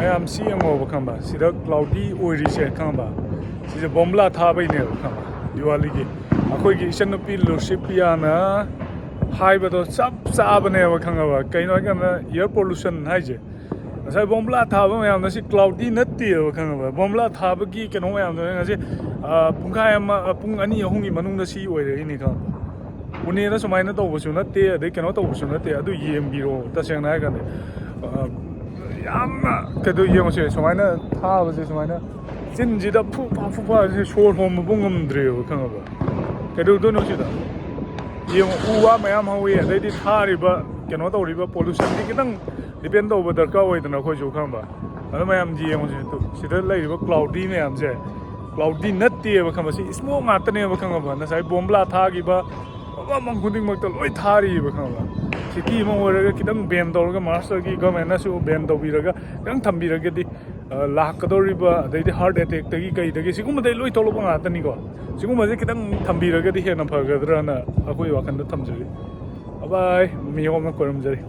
mayam si ngo khamba sida cloudy oiri se khamba sida bombla tha bai ne khamba diwali gi akoi gi isan pi lordship ya na hai ba do sab sab ne ba khanga ba kaino ga na air pollution hai je sai bombla tha ba mayam na si cloudy natti ba khanga ba bombla tha ba gi keno mayam na nga si pungkai ama pung ani ahung gi manung da si oire ni khamba uni na sumai na to bu su na te de keno to bu su na te adu yem bi ro ta seng na ga ne yamna kedo yem se sumai na tha ba se sumai na jin ji da pu pa se shor hom bu ngam dre ba khanga ba kedo do no si da yem u wa mayam ha we de di tha ri ba keno to ri ba pollution di kitang depend to ba dar ka oi na khoi ju khamba adu mayam ji yem se to si da lai ba cloudy mayam se cloudy nat ti ba khamba si smoke ma ta ne ba khanga ba na sai bombla tha gi ba mang khuding mak to loi thari ba khanga city mo wara kitang ban dor ga master gi government na su ban do bi raga kang tham bi raga di lakh ka dor ba dai di heart attack ta gi kai da gi sigum dai loi to lo ba ta ni ko sigum ma je kitang tham bi raga di he na pha ga dra na akoi wa khan da tham jari bye mi hom na koram jari